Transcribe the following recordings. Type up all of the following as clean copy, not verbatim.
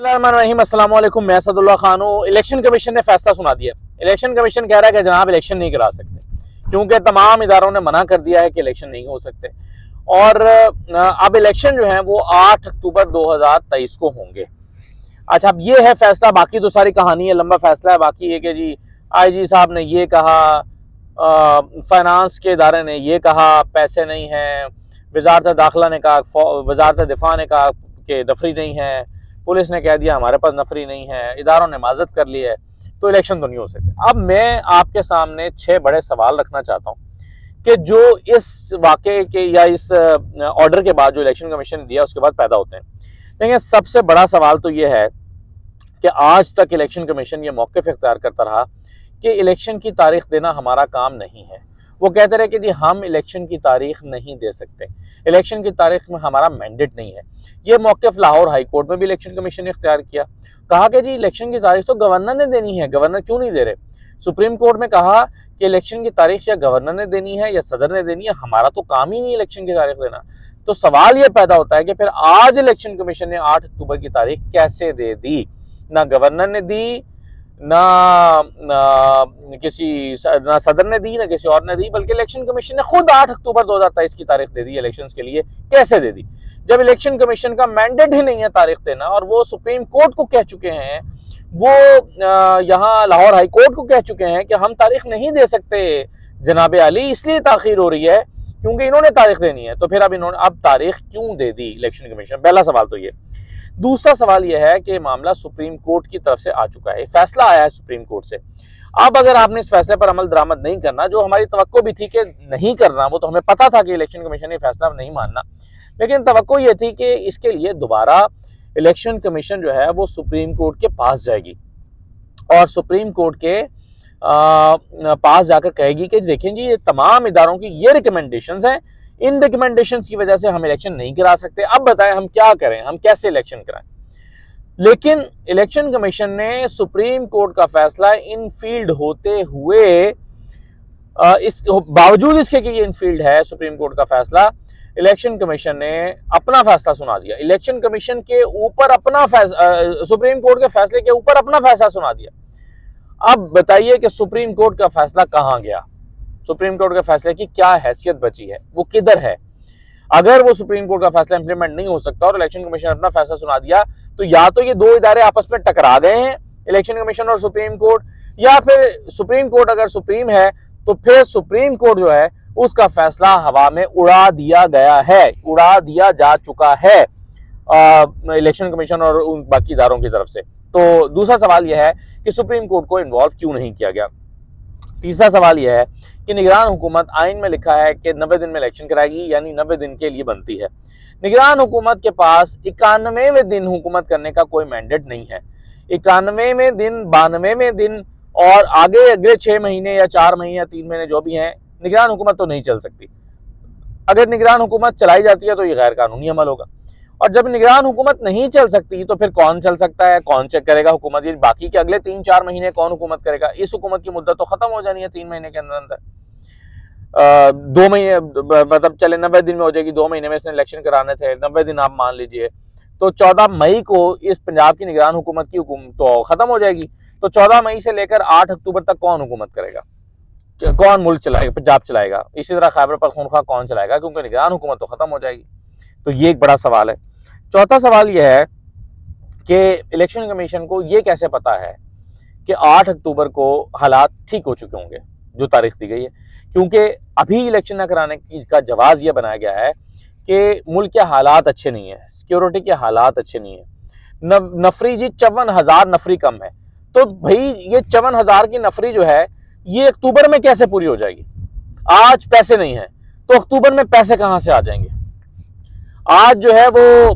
अस्सलाम वालेकुम, मैं असदुल्ला खान हूँ। इलेक्शन कमीशन ने फैसला सुना दिया। इलेक्शन कमीशन कह रहा है कि जनाब इलेक्शन नहीं करा सकते क्योंकि तमाम इदारों ने मना कर दिया है कि इलेक्शन नहीं हो सकते। और अब इलेक्शन जो है वो 8 अक्टूबर 2023 को होंगे। अच्छा, अब ये है फैसला, बाकी तो सारी कहानी है, लंबा फैसला है। बाकी है कि जी IG साहब ने ये कहा, फाइनेंस के इदारे ने ये कहा पैसे नहीं हैं, वजारत दाखिला ने कहा, वजारत दिफा ने कहा कि नफरी नहीं है, पुलिस ने कह दिया हमारे पास नफरी नहीं है, इदारों ने माजत कर ली है, तो इलेक्शन तो नहीं हो सकते। अब मैं आपके सामने 6 बड़े सवाल रखना चाहता हूँ कि जो इस वाक़े के या इस ऑर्डर के बाद जो इलेक्शन कमीशन ने दिया उसके बाद पैदा होते हैं। देखिए, सबसे बड़ा सवाल तो ये है कि आज तक इलेक्शन कमीशन ये मौक़िफ़ इख्तियार करता रहा कि इलेक्शन की तारीख देना हमारा काम नहीं है। वो कहते रहे कि जी हम इलेक्शन की तारीख नहीं दे सकते, इलेक्शन की तारीख में हमारा मैंडेट नहीं है। ये मौक़िफ़ लाहौर हाई कोर्ट में भी इलेक्शन कमीशन ने इख्तियार किया, कहा कि जी इलेक्शन की तारीख तो गवर्नर ने देनी है, गवर्नर क्यों नहीं दे रहे। सुप्रीम कोर्ट में कहा कि इलेक्शन की तारीख या गवर्नर ने देनी है या सदर ने देनी है, हमारा तो काम ही नहीं इलेक्शन की तारीख देना। तो सवाल ये पैदा होता है कि फिर आज इलेक्शन कमीशन ने 8 अक्टूबर की तारीख कैसे दे दी। ना गवर्नर ने दी, ना सदर ने दी, ना किसी और ने दी, बल्कि इलेक्शन कमीशन ने खुद 8 अक्टूबर 2023 की तारीख दे दी इलेक्शन के लिए। कैसे दे दी जब इलेक्शन कमीशन का मैंडेट ही नहीं है तारीख देना, और वो सुप्रीम कोर्ट को कह चुके हैं, वो यहाँ लाहौर हाई कोर्ट को कह चुके हैं कि हम तारीख नहीं दे सकते जनाब अली, इसलिए ताखीर हो रही है क्योंकि इन्होंने तारीख देनी है। तो फिर अब तारीख क्यों दे दी इलेक्शन कमीशन? पहला सवाल तो ये। दूसरा सवाल यह है कि मामला सुप्रीम कोर्ट की तरफ से आ चुका है, फैसला आया है सुप्रीम कोर्ट से। अब अगर आपने इस फैसले पर अमल दरामद नहीं करना, जो हमारी तवक्को भी थी कि नहीं करना, वो तो हमें पता था कि इलेक्शन कमीशन ने फैसला नहीं मानना, लेकिन तवक्को ये थी कि इसके लिए दोबारा इलेक्शन कमीशन जो है वो सुप्रीम कोर्ट के पास जाएगी और सुप्रीम कोर्ट के पास जाकर कहेगी कि देखें जी ये तमाम इदारों की ये रिकमेंडेशंस हैं, इन रिकमेंडेशंस की वजह से हम इलेक्शन नहीं करा सकते। अब बताएं हम क्या करें, हम कैसे इलेक्शन कराएं। लेकिन इलेक्शन कमीशन ने सुप्रीम कोर्ट का फैसला इन फील्ड होते हुए, इस बावजूद इसके कि ये इन फील्ड है सुप्रीम कोर्ट का फैसला, इलेक्शन कमीशन ने अपना फैसला सुना दिया। इलेक्शन कमीशन के ऊपर अपना सुप्रीम कोर्ट के फैसले के ऊपर अपना फैसला सुना दिया। अब बताइए कि सुप्रीम कोर्ट का फैसला कहां गया, सुप्रीम कोर्ट के फैसले की क्या हैसियत बची है, वो किधर है? अगर वो सुप्रीम कोर्ट का फैसला इंप्लीमेंट नहीं हो सकता और इलेक्शन कमीशन अपना फैसला सुना दिया, तो या तो ये दो इदारे आपस में टकरा गए हैं, इलेक्शन कमीशन और सुप्रीम कोर्ट, या फिर सुप्रीम कोर्ट अगर सुप्रीम है तो फिर सुप्रीम कोर्ट जो है उसका फैसला हवा में उड़ा दिया गया है, उड़ा दिया जा चुका है इलेक्शन कमीशन और उन बाकी इदारों की तरफ से। तो दूसरा सवाल यह है कि सुप्रीम कोर्ट को इन्वॉल्व क्यों नहीं किया गया। तीसरा सवाल यह है कि निगरान हुकूमत, आइन में लिखा है कि 90 दिन में इलेक्शन कराएगी, यानी 90 दिन के लिए बनती है। निगरान हुकूमत के पास 91वें दिन हुकूमत करने का कोई मैंडेट नहीं है। 91वें दिन, 92वें दिन और आगे अगले 6 महीने या 4 महीने या 3 महीने जो भी हैं, निगरान हुकूमत तो नहीं चल सकती। अगर निगरान हुकूमत चलाई जाती है तो ये गैर कानूनी अमल होगा, और जब निगरान हुकूमत नहीं चल सकती तो फिर कौन चल सकता है, कौन चेक करेगा हुकूमत? ये बाकी के अगले 3-4 महीने कौन हुकूमत करेगा? इस हुकूमत की मुद्दत तो खत्म हो जानी है 3 महीने के अंदर अंदर। 2 महीने मतलब चले 90 दिन में हो जाएगी, 2 महीने में इसने इलेक्शन कराने थे, 90 दिन आप मान लीजिए, तो 14 मई को इस पंजाब की निगरान हुकूमत की हुकूमत तो खत्म हो जाएगी। तो 14 मई से लेकर 8 अक्टूबर तक कौन हुकूमत करेगा, कौन मुल्क चलाएगा, पंजाब चलाएगा? इसी तरह खैबर पख्तूनख्वा कौन चलाएगा, क्योंकि निगरान हुकूमत तो खत्म हो जाएगी। तो ये एक बड़ा सवाल है। चौथा सवाल यह है कि इलेक्शन कमीशन को यह कैसे पता है कि 8 अक्टूबर को हालात ठीक हो चुके होंगे जो तारीख दी गई है, क्योंकि अभी इलेक्शन न कराने का जवाब यह बनाया गया है कि मुल्क के हालात अच्छे नहीं है, सिक्योरिटी के हालात अच्छे नहीं है। नफरी जी 54,000 नफरी कम है, तो भाई ये 54,000 की नफरी जो है ये अक्टूबर में कैसे पूरी हो जाएगी? आज पैसे नहीं है तो अक्टूबर में पैसे कहां से आ जाएंगे? आज जो है वो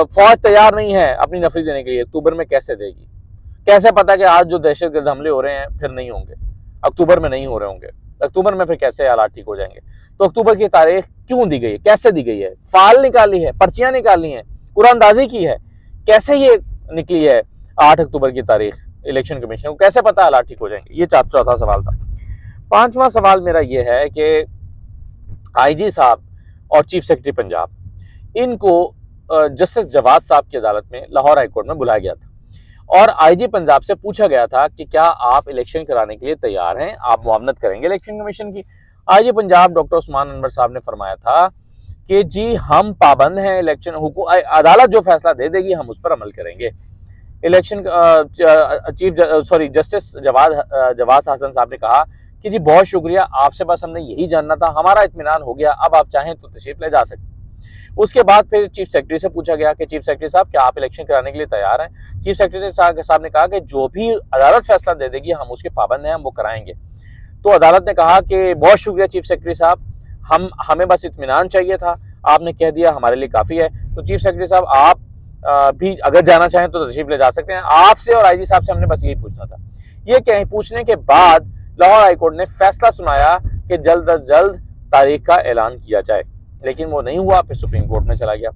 फौज तैयार नहीं है अपनी नफरी देने के लिए, अक्टूबर में कैसे देगी? कैसे पता कि आज जो दहशतगर्द हमले हो रहे हैं फिर नहीं होंगे, अक्टूबर में नहीं हो रहे होंगे, अक्टूबर में फिर कैसे हालात ठीक हो जाएंगे? तो अक्टूबर की तारीख क्यों दी गई है, कैसे दी गई है? फाइल निकाली है, पर्चियां निकाली हैं, कुरानदाजी की है, कैसे ये निकली है 8 अक्टूबर की तारीख? इलेक्शन कमीशन को कैसे पता हालात ठीक हो जाएंगे? ये चौथा सवाल था। 5वां सवाल मेरा ये है कि IG साहब और चीफ सेक्रेटरी पंजाब, इनको जस्टिस जवाद साहब की अदालत में लाहौर हाई कोर्ट में बुलाया गया था और आईजी पंजाब से पूछा गया था कि क्या आप इलेक्शन कराने के लिए तैयार हैं, आप मुआवनत करेंगे इलेक्शन कमीशन की। आईजी पंजाब डॉक्टर उस्मान अनवर साहब ने फरमाया था कि जी हम पाबंद हैं, इलेक्शन अदालत जो फैसला दे देगी हम उस पर अमल करेंगे। इलेक्शन जस्टिस जवाद हसन साहब ने कहा कि जी बहुत शुक्रिया, आपसे बस हमने यही जानना था, हमारा इत्मीनान हो गया, अब आप चाहें तो तशरीफ ले जा सकते। उसके बाद फिर चीफ सेक्रेटरी से पूछा गया कि चीफ सेक्रेटरी साहब क्या आप इलेक्शन कराने के लिए तैयार हैं। चीफ सेक्रेटरी साहब ने कहा कि जो भी अदालत फैसला दे देगी हम उसके पाबंद हैं, हम वो कराएंगे। तो अदालत ने कहा कि बहुत शुक्रिया चीफ सेक्रेटरी साहब, हमें बस इत्मीनान चाहिए था, आपने कह दिया हमारे लिए काफी है। तो चीफ सेक्रेटरी साहब आप भी अगर जाना चाहें तो तशरीफ ले जा सकते हैं, आपसे और आईजी साहब से हमने बस यही पूछना था। ये पूछने के बाद लाहौर हाईकोर्ट ने फैसला सुनाया कि जल्द अज जल्द तारीख का ऐलान किया जाए, लेकिन वो नहीं हुआ, फिर सुप्रीम कोर्ट में चला गया।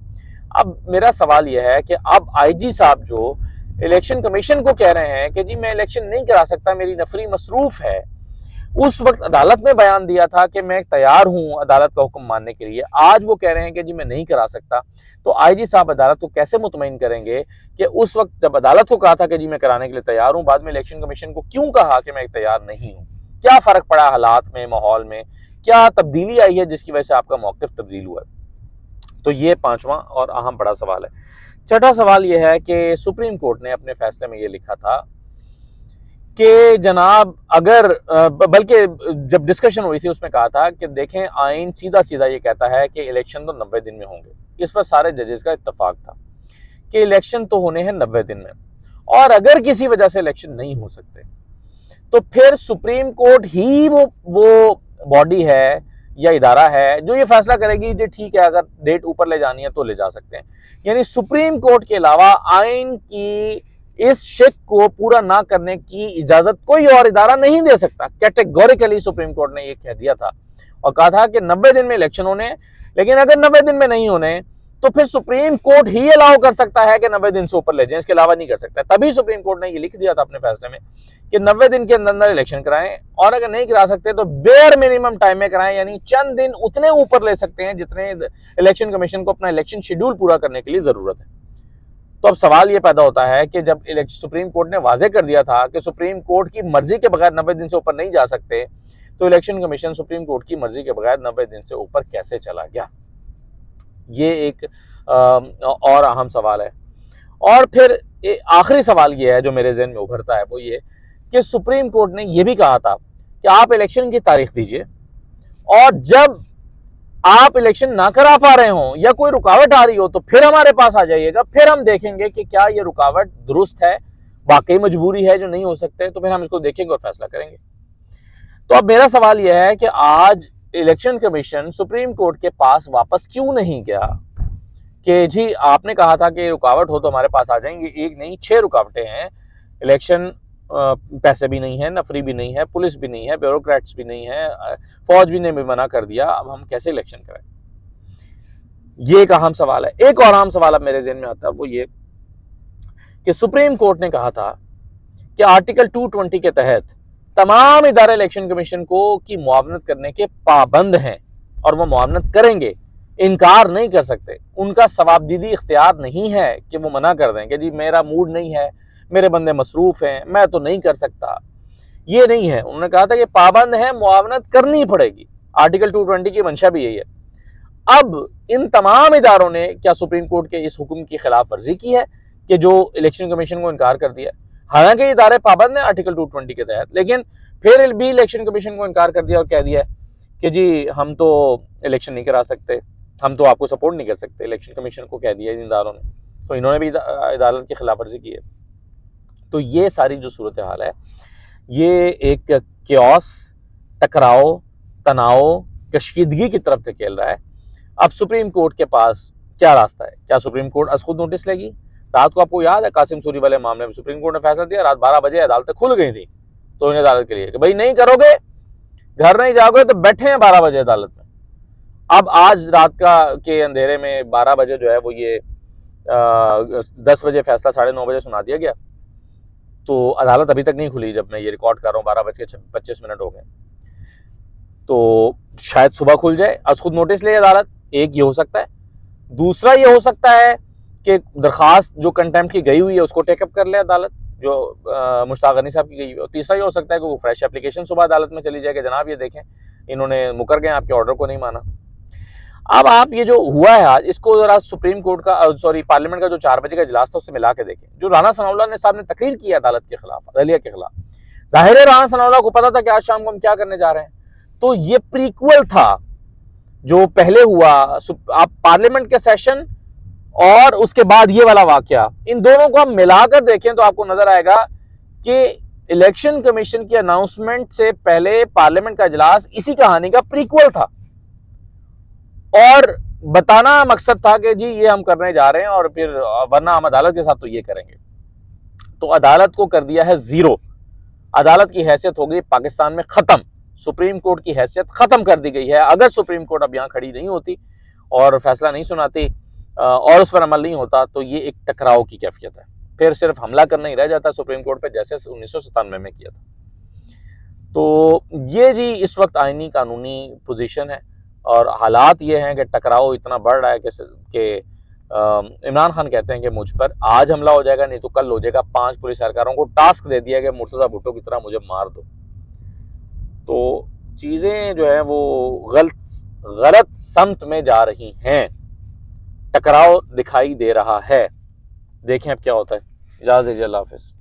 अब मेरा सवाल यह है कि अब आईजी साहब जो इलेक्शन कमीशन को कह रहे हैं कि जी मैं इलेक्शन नहीं करा सकता, मेरी नफरी मसरूफ है, उस वक्त अदालत में बयान दिया था कि मैं तैयार हूं अदालत का हुक्म मानने के लिए, आज वो कह रहे हैं कि जी मैं नहीं करा सकता। तो आईजी साहब अदालत को कैसे मुतमईन करेंगे कि उस वक्त जब अदालत को कहा था कि जी मैं कराने के लिए तैयार हूं, बाद में इलेक्शन कमीशन को क्यों कहा कि मैं तैयार नहीं हूं? क्या फर्क पड़ा हालात में, माहौल में, क्या तब्दीली आई है जिसकी वजह से आपका मौक़िफ़ तब्दील हुआ है? तो ये पांचवा और अहम बड़ा सवाल है। छठा सवाल यह है कि सुप्रीम कोर्ट ने अपने फैसले में ये लिखा था कि जनाब अगर बल्कि जब डिस्कशन हुई थी उसमें कहा था कि देखें आइन सीधा सीधा ये कहता है कि इलेक्शन तो 90 दिन में होंगे। इस पर सारे जजेस का इत्तेफाक था कि इलेक्शन तो होने हैं 90 दिन में, और अगर किसी वजह से इलेक्शन नहीं हो सकते तो फिर सुप्रीम कोर्ट ही वो बॉडी है या इदारा है जो ये फैसला करेगी कि ठीक है अगर डेट ऊपर ले जानी है तो ले जा सकते हैं। यानी सुप्रीम कोर्ट के अलावा आइन की इस शेक को पूरा ना करने की इजाजत कोई और इदारा नहीं दे सकता। कैटेगोरिकली सुप्रीम कोर्ट ने ये कह दिया था और कहा था कि 90 दिन में इलेक्शन होने, लेकिन अगर 90 दिन में नहीं होने तो फिर सुप्रीम कोर्ट ही अलाउ कर सकता है कि 90 दिन से ऊपर ले जाएं, इसके अलावा नहीं कर सकता। तभी सुप्रीम कोर्ट ने ये लिख दिया था अपने फैसले में कि 90 दिन के अंदर इलेक्शन कराएं, और अगर नहीं करा सकते तो बेयर मिनिमम टाइम में कराएं, यानी चंद दिन उतने ऊपर ले सकते हैं जितने इलेक्शन कमीशन को अपना इलेक्शन शेड्यूल पूरा करने के लिए जरूरत है। तो अब सवाल ये पैदा होता है कि जब सुप्रीम कोर्ट ने वाजे कर दिया था कि सुप्रीम कोर्ट की मर्जी के बगैर 90 दिन से ऊपर नहीं जा सकते, तो इलेक्शन कमीशन सुप्रीम कोर्ट की मर्जी के बगैर 90 दिन से ऊपर कैसे चला गया? ये एक और अहम सवाल है। और फिर आखिरी सवाल ये है जो मेरे ज़हन में उभरता है, वो ये कि सुप्रीम कोर्ट ने यह भी कहा था कि आप इलेक्शन की तारीख दीजिए, और जब आप इलेक्शन ना करा पा रहे हो या कोई रुकावट आ रही हो तो फिर हमारे पास आ जाइएगा, फिर हम देखेंगे कि क्या ये रुकावट दुरुस्त है, वाकई मजबूरी है जो नहीं हो सकते, तो फिर हम इसको देखेंगे और फैसला करेंगे। तो अब मेरा सवाल यह है कि आज इलेक्शन कमीशन सुप्रीम कोर्ट के पास वापस क्यों नहीं गया कि जी आपने कहा था कि रुकावट हो तो हमारे पास आ जाएंगे। एक नहीं 6 रुकावटें हैं, इलेक्शन पैसे भी नहीं है, नफरी भी नहीं है, पुलिस भी नहीं है, ब्यूरोक्रेट्स भी नहीं है, फौज भी ने भी मना कर दिया, अब हम कैसे इलेक्शन करें? ये एक अहम सवाल है। एक और अहम सवाल अब मेरे ज़हन में आता है, वो ये कि सुप्रीम कोर्ट ने कहा था कि आर्टिकल 220 के तहत तमाम इदारे इलेक्शन कमीशन को की मुआवनत करने के पाबंद हैं और वो मुआवनत करेंगे, इनकार नहीं कर सकते। उनका सवाबदीदी इख्तियार नहीं है कि वो मना कर दें कि जी मेरा मूड नहीं है, मेरे बंदे मसरूफ हैं, मैं तो नहीं कर सकता। ये नहीं है, उन्होंने कहा था कि पाबंद है, मुआवनत करनी पड़ेगी। आर्टिकल 220 की मंशा भी यही है। अब इन तमाम इदारों ने क्या सुप्रीम कोर्ट के इस हुक्म की खिलाफ वर्जी की है कि जो इलेक्शन कमीशन को इनकार कर दिया? हालांकि इदारे पाबंद हैं आर्टिकल 220 के तहत, लेकिन फिर भी इलेक्शन कमीशन को इनकार कर दिया और कह दिया कि जी हम तो इलेक्शन नहीं करा सकते, हम तो आपको सपोर्ट नहीं कर सकते। इलेक्शन कमीशन को कह दिया इन इदारों ने, तो इन्होंने भी अदालत की खिलाफ वर्जी की है। तो ये सारी जो सूरत हाल है, ये एक क्योस, टकराव, तनाव, कशीदगी की तरफ धकेल रहा है। अब सुप्रीम कोर्ट के पास क्या रास्ता है? क्या सुप्रीम कोर्ट आज खुद नोटिस लेगी? रात को आपको याद है कासिम सूरी वाले मामले में सुप्रीम कोर्ट ने फैसला दिया, रात 12 बजे अदालतें खुल गई थी, तो इन्हें अदालत के लिए कि भाई नहीं करोगे, घर नहीं जाओगे तो बैठे हैं 12 बजे अदालत में। अब आज रात के अंधेरे में 12 बजे जो है वो ये 10 बजे फैसला 9:30 बजे सुना दिया गया, तो अदालत अभी तक नहीं खुली। जब मैं ये रिकॉर्ड कर रहा हूँ 12:25 हो गए, तो शायद सुबह खुल जाए। आज खुद नोटिस ले अदालत, एक ये हो सकता है। दूसरा ये हो सकता है कि दरखास्त जो कंटेम्प्ट की गई हुई है उसको टेकअप कर ले अदालत, जो मुश्ताक गनी साहब की गई हुई है। और तीसरा ये हो सकता है कि वो फ्रेश एप्लीकेशन सुबह अदालत में चली जाए कि जनाब ये देखें इन्होंने मुकर गए, आपके ऑर्डर को नहीं माना। अब आप ये जो हुआ है आज, इसको जरा सुप्रीम कोर्ट का सॉरी पार्लियामेंट का जो 4 बजे का इजलास था उससे मिला के देखें। जो राना सनाउल्लाह ने साहब ने तकरीर की अदालत के खिलाफ, अदलिया के खिलाफ, जाहिर है राना सनाउल्लाह को पता था कि आज शाम को हम क्या करने जा रहे हैं। तो ये प्रीक्वल था जो पहले हुआ, आप पार्लियामेंट के सेशन और उसके बाद ये वाला वाकया, इन दोनों को हम मिलाकर देखें तो आपको नजर आएगा कि इलेक्शन कमीशन की अनाउंसमेंट से पहले पार्लियामेंट का इजलास इसी कहानी का प्रीक्वल था और बताना मकसद था कि जी ये हम करने जा रहे हैं और फिर वरना हम अदालत के साथ तो ये करेंगे। तो अदालत को कर दिया है जीरो, अदालत की हैसियत हो गई पाकिस्तान में खत्म, सुप्रीम कोर्ट की हैसियत खत्म कर दी गई है। अगर सुप्रीम कोर्ट अब यहाँ खड़ी नहीं होती और फैसला नहीं सुनाती और उस पर अमल नहीं होता तो ये एक टकराव की कैफियत है, फिर सिर्फ हमला करना ही रह जाता सुप्रीम कोर्ट पे जैसे 1997 में किया था। तो ये जी इस वक्त आईनी कानूनी पोजीशन है और हालात ये हैं कि टकराव इतना बढ़ रहा है कि इमरान खान कहते हैं कि मुझ पर आज हमला हो जाएगा, नहीं तो कल हो जाएगा। 5 पुलिस एहलकारों को टास्क दे दिया कि मुर्तजा भुट्टो की तरह मुझे मार दो। तो चीजें जो है वो गलत समत में जा रही हैं, टकराव दिखाई दे रहा है। देखें अब क्या होता है। इजाज़त दीजिए, अल्लाह हाफ़िज़।